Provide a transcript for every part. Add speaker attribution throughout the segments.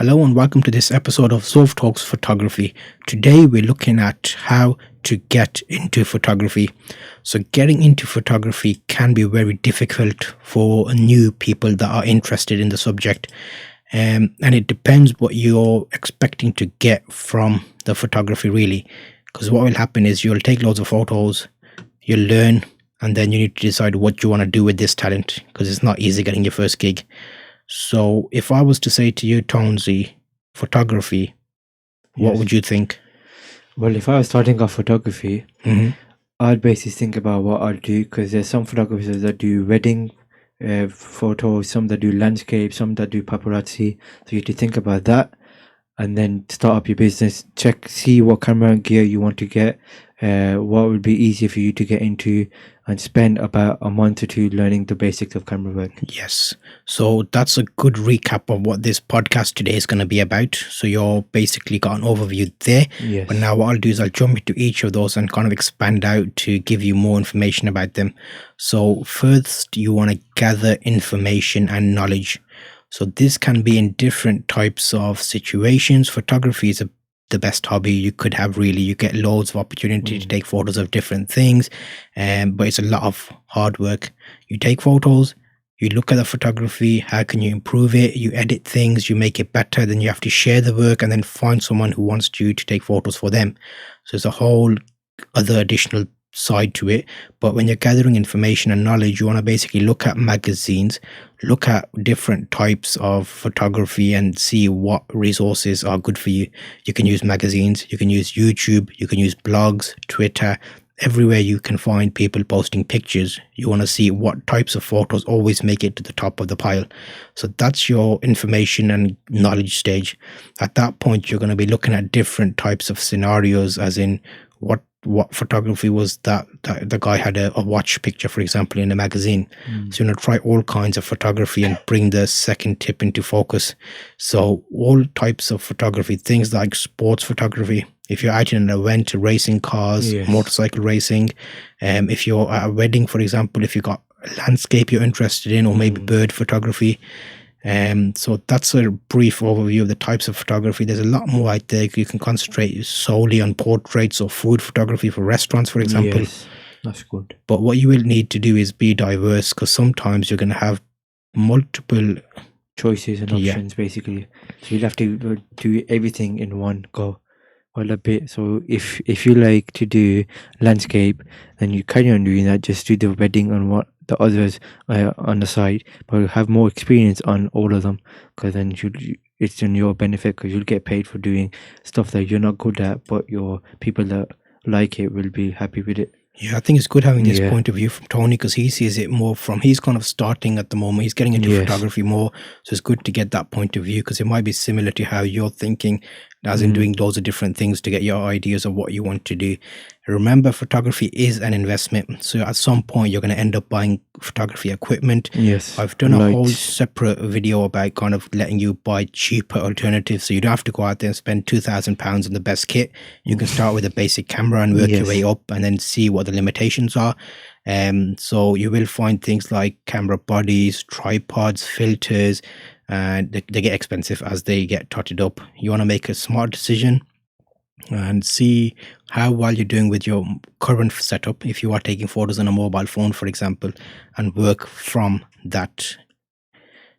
Speaker 1: Hello and welcome to this episode of Zov Talks Photography. Today we're looking at how to get into photography. So getting into photography can be very difficult for new people that are interested in the subject. And it depends what you're expecting to get from the photography really. Because what will happen is you'll take loads of photos, you'll learn, and then you need to decide what you want to do with this talent because it's not easy getting your first gig. So if I was to say to you, Tonesy, photography, what
Speaker 2: Yes.
Speaker 1: would you think?
Speaker 2: Well, if I was starting off photography,
Speaker 1: Mhm.
Speaker 2: I'd basically think about what I'd do because there's some photographers that do wedding photos, some that do landscape, some that do paparazzi. So you have to think about that and then start up your business. See what camera gear you want to get, what would be easier for you to get into, and spend about a month or two learning the basics of camera work.
Speaker 1: Yes. So that's a good recap of what this podcast today is going to be about. So you're basically got an overview there.
Speaker 2: Yes.
Speaker 1: But now what I'll do is I'll jump into each of those and kind of expand out to give you more information about them. So first, you want to gather information and knowledge. So this can be in different types of situations. Photography is the best hobby you could have really. You get loads of opportunity to take photos of different things, but it's a lot of hard work. You take photos, you look at the photography, how can you improve it, you edit things, you make it better, then you have to share the work and then find someone who wants you to take photos for them. So it's a whole other additional side to it. But when you're gathering information and knowledge, you want to basically look at magazines, look at different types of photography and see what resources are good for you. You can use magazines, you can use YouTube, you can use blogs, Twitter. Everywhere you can find people posting pictures, you want to see what types of photos always make it to the top of the pile. So that's your information and knowledge stage. At that point, you're going to be looking at different types of scenarios, as in what photography was that the guy had a watch picture, for example, in a magazine. So you want to try all kinds of photography and bring the second tip into focus. So all types of photography, things like sports photography. If you're out in an event, racing cars,
Speaker 2: Yes.
Speaker 1: motorcycle racing, if you're at a wedding, for example, if you've got landscape you're interested in, or maybe bird photography. So that's a brief overview of the types of photography. There's a lot more out there. You can concentrate solely on portraits or food photography for restaurants, for example.
Speaker 2: Yes, that's good.
Speaker 1: But what you will need to do is be diverse, because sometimes you're going to have multiple
Speaker 2: Choices and
Speaker 1: Yeah.
Speaker 2: options basically. So you'll have to do everything in one go. Well, a bit. So if you like to do landscape, then you carry on doing that. Just do the wedding and what the others on the side, but you'll have more experience on all of them because then it's in your benefit because you'll get paid for doing stuff that you're not good at, but your people that like it will be happy with it.
Speaker 1: Yeah, I think it's good having this
Speaker 2: Yeah.
Speaker 1: point of view from Tony, because he sees it more from, he's kind of starting at the moment. He's getting into
Speaker 2: Yes.
Speaker 1: photography more. So it's good to get that point of view, because it might be similar to how you're thinking, as in doing loads of different things to get your ideas of what you want to do. Remember, photography is an investment. So at some point, you're going to end up buying photography equipment.
Speaker 2: Yes.
Speaker 1: I've done a whole
Speaker 2: Lights.
Speaker 1: separate video about kind of letting you buy cheaper alternatives. So you don't have to go out there and spend £2,000 on the best kit. You can start with a basic camera and work your
Speaker 2: Yes.
Speaker 1: way up and then see what the limitations are. So you will find things like camera bodies, tripods, filters, and they get expensive as they get totted up. You want to make a smart decision and see how well you're doing with your current setup, if you are taking photos on a mobile phone, for example, and work from that.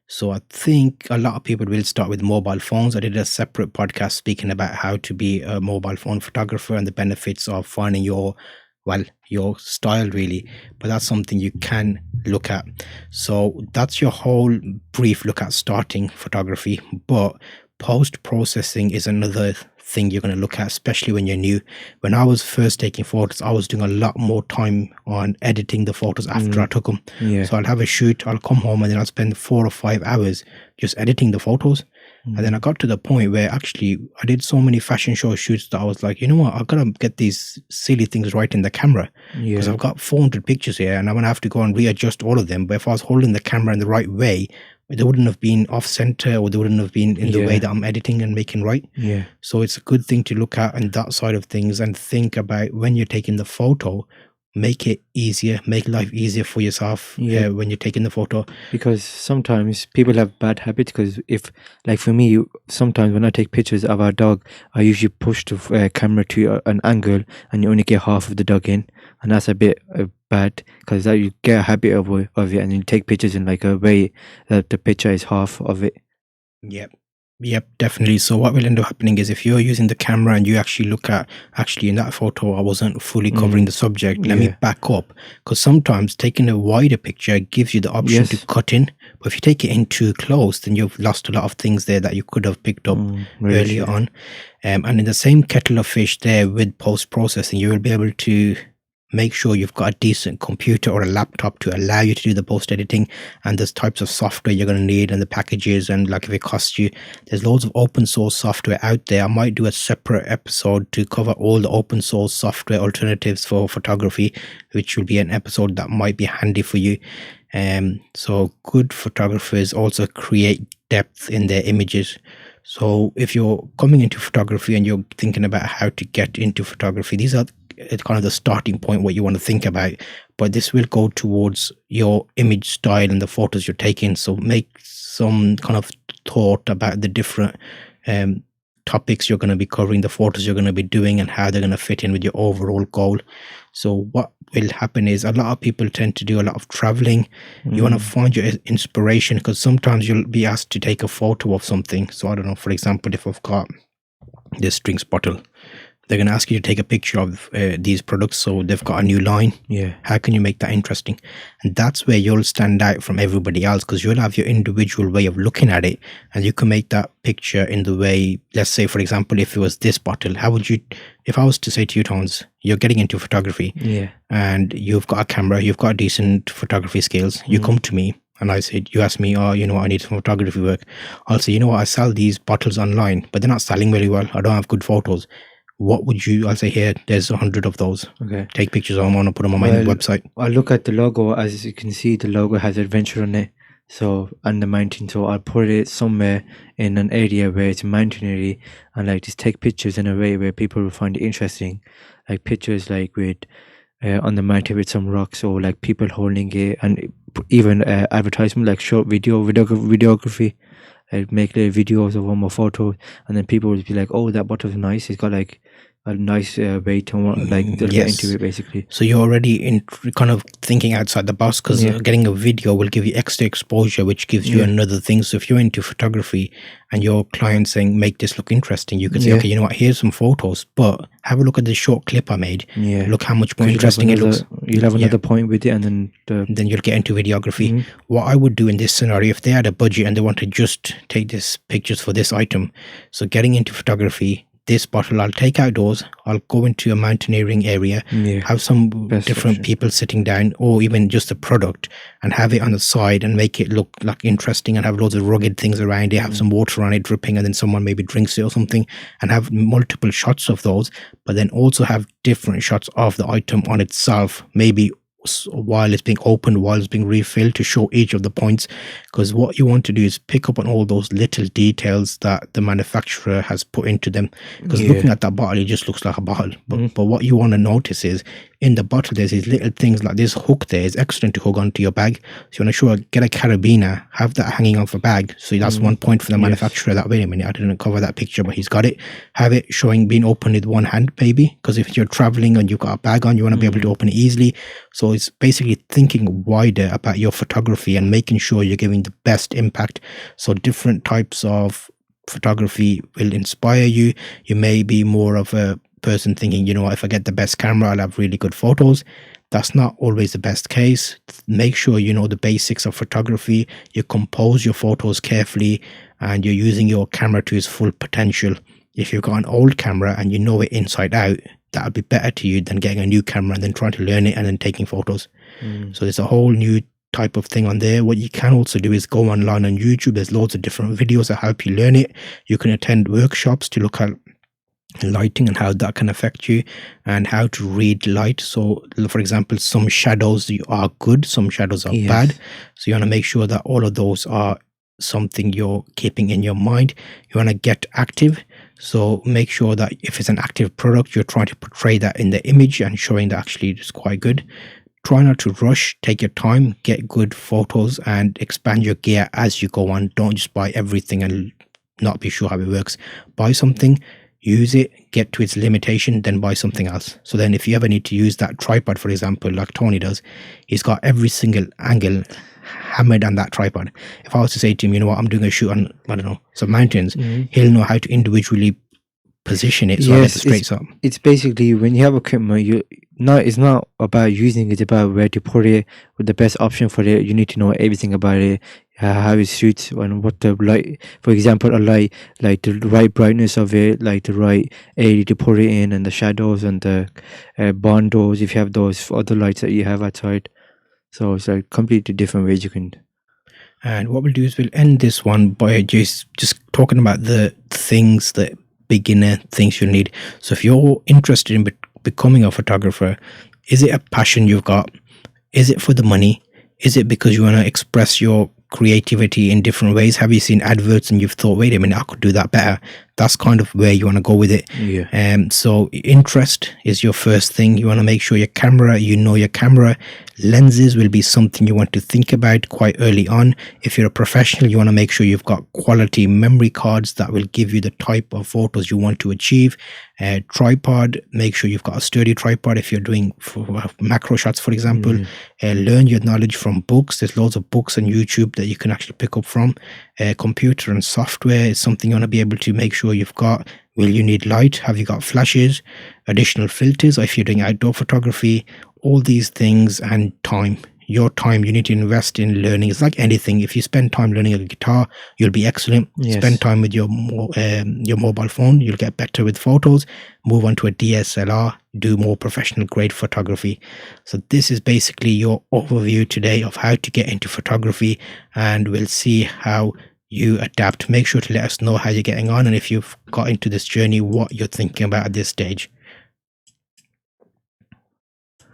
Speaker 1: So I think a lot of people will start with mobile phones. I did a separate podcast speaking about how to be a mobile phone photographer and the benefits of finding your style really. But that's something you can look at. So that's your whole brief look at starting photography. But post-processing is another thing you're going to look at, especially when you're new. When I was first taking photos, I was doing a lot more time on editing the photos after I took them.
Speaker 2: Yeah.
Speaker 1: So I'll have a shoot, I'll come home, and then I'll spend 4 or 5 hours just editing the photos. And then I got to the point where actually I did so many fashion show shoots that I was like, you know what, I've got to get these silly things right in the camera, because
Speaker 2: Yeah.
Speaker 1: I've got 400 pictures here and I'm going to have to go and readjust all of them. But if I was holding the camera in the right way, they wouldn't have been off center, or they wouldn't have been in the way
Speaker 2: Yeah.
Speaker 1: that I'm editing and making right.
Speaker 2: Yeah.
Speaker 1: So it's a good thing to look at on that side of things and think about when you're taking the photo, make it easier, make life easier for yourself
Speaker 2: Yeah.
Speaker 1: when you're taking the photo.
Speaker 2: Because sometimes people have bad habits. Because if, like for me, sometimes when I take pictures of our dog, I usually push the camera to an angle, and you only get half of the dog in, and that's a bit bad. Because you get a habit of it, and you take pictures in like a way that the picture is half of it.
Speaker 1: Yep, definitely. So what will end up happening is if you're using the camera and you actually look at, actually in that photo, I wasn't fully covering the subject. Let me
Speaker 2: Yeah.
Speaker 1: back up. Because sometimes taking a wider picture gives you the option to
Speaker 2: Yes.
Speaker 1: cut in. But if you take it in too close, then you've lost a lot of things there that you could have picked up
Speaker 2: Very
Speaker 1: earlier
Speaker 2: true.
Speaker 1: on. And in the same kettle of fish there with post-processing, you will be able to make sure you've got a decent computer or a laptop to allow you to do the post editing, and there's types of software you're going to need and the packages, and like if it costs you, there's loads of open source software out there. I might do a separate episode to cover all the open source software alternatives for photography, which will be an episode that might be handy for you. So good photographers also create depth in their images. So if you're coming into photography and you're thinking about how to get into photography, these are kind of the starting point, what you want to think about. But this will go towards your image style and the photos you're taking. So make some kind of thought about the different topics you're going to be covering, the photos you're going to be doing, and how they're going to fit in with your overall goal. So what will happen is a lot of people tend to do a lot of traveling. You want to find your inspiration, because sometimes you'll be asked to take a photo of something. So I don't know, for example, if I've got this drinks bottle, they're going to ask you to take a picture of these products. So they've got a new line.
Speaker 2: Yeah.
Speaker 1: How can you make that interesting? And that's where you'll stand out from everybody else, because you'll have your individual way of looking at it, and you can make that picture in the way, let's say, for example, if it was this bottle, how would you, if I was to say to you, Tones, you're getting into photography,
Speaker 2: Yeah.
Speaker 1: and you've got a camera, you've got decent photography skills, you come to me, and I said, you ask me, oh, you know what, I need some photography work. I'll say, you know what, I sell these bottles online, but they're not selling very well. I don't have good photos. What would you, I'll say, here, there's 100 of those.
Speaker 2: Okay.
Speaker 1: Take pictures of them and put them on my website.
Speaker 2: I look at the logo. As you can see, the logo has adventure on it. So, and the mountain. So I'll put it somewhere in an area where it's mountaineering, and like just take pictures in a way where people will find it interesting. Like pictures like with on the mountain with some rocks, or like people holding it, and even advertisement like short videography. I'd make little videos of them or photos, and then people would be like, "Oh, that bottle's nice. It's got like a nice way to like they'll get into it basically."
Speaker 1: So you're already in kind of thinking outside the box, because getting a video will give you extra exposure, which gives you another thing. So if you're into photography and your client saying, make this look interesting, you can say, okay, you know what, here's some photos, but have a look at this short clip I made.
Speaker 2: Yeah.
Speaker 1: Look how much more interesting it looks.
Speaker 2: You'll have another point with it, and then
Speaker 1: you'll get into videography. What I would do in this scenario, if they had a budget and they want to just take this pictures for this item, so getting into photography, this bottle I'll take outdoors, I'll go into a mountaineering area, have some different people sitting down, or even just a product, and have it on the side and make it look like interesting, and have loads of rugged things around it, have some water on it dripping, and then someone maybe drinks it or something, and have multiple shots of those, but then also have different shots of the item on itself, maybe while it's being opened, while it's being refilled, to show each of the points. Because what you want to do is pick up on all those little details that the manufacturer has put into them. Because looking at that bottle, it just looks like a bottle, but what you want to notice is in the bottle there's these little things, like this hook there is excellent to hook onto your bag. So you want to get a carabiner, have that hanging off a bag, so that's one point for the manufacturer, that wait a minute, I didn't cover that picture, but he's got it. Have it showing being opened with one hand maybe, because if you're traveling and you've got a bag on, you want to be able to open it easily. So it's basically thinking wider about your photography and making sure you're giving the best impact. So different types of photography will inspire you. You may be more of a person thinking, you know, if I get the best camera, I'll have really good photos. That's not always the best case. Make sure you know the basics of photography, you compose your photos carefully, and you're using your camera to its full potential. If you've got an old camera and you know it inside out, that'll be better to you than getting a new camera and then trying to learn it and then taking photos. So there's a whole new type of thing on there. What you can also do is go online on YouTube. There's loads of different videos that help you learn it. You can attend workshops to look at lighting and how that can affect you, and how to read light. So for example, some shadows are good, some shadows are bad. So you want to make sure that all of those are something you're keeping in your mind. You want to get active. So make sure that if it's an active product, you're trying to portray that in the image and showing that actually it's quite good. Try not to rush, take your time, get good photos and expand your gear as you go on. Don't just buy everything and not be sure how it works. Buy something, use it, get to its limitation, then buy something else. So then if you ever need to use that tripod, for example, like Tony does, he's got every single angle hammered on that tripod. If I was to say to him, you know what, I'm doing a shoot on, I don't know, some mountains, he'll know how to individually position it so I get the straight shot.
Speaker 2: It's basically when you have equipment, it's not about using it, it's about where to put it with the best option for it. You need to know everything about it, how it suits and what the light, for example, a light, like the right brightness of it, like the right area to put it in, and the shadows and the bondos if you have those other lights that you have outside. So it's like completely different ways you can.
Speaker 1: And what we'll do is we'll end this one by just talking about the things that beginner things you need. So if you're interested in becoming a photographer, is it a passion you've got? Is it for the money? Is it because you want to express your creativity in different ways? Have you seen adverts and you've thought, wait a minute, I could do that better? That's kind of where you want to go with it. So interest is your first thing. You want to make sure your camera, your camera lenses will be something you want to think about quite early on. If you're a professional, you want to make sure you've got quality memory cards that will give you the type of photos you want to achieve. Tripod, make sure you've got a sturdy tripod if you're doing macro shots, for example. Learn your knowledge from books. There's loads of books on YouTube that you can actually pick up from. Computer and software is something you want to be able to make sure you've got. Will you need light? Have you got flashes, additional filters, or if you're doing outdoor photography? All these things, and time. Your time you need to invest in learning. It's like anything. If you spend time learning a guitar, you'll be excellent. Spend time with your mobile phone, you'll get better with photos. Move on to a DSLR, do more professional grade photography. So this is basically your overview today of how to get into photography, and we'll see how you adapt. Make sure to let us know how you're getting on, and if you've got into this journey, what you're thinking about at this stage.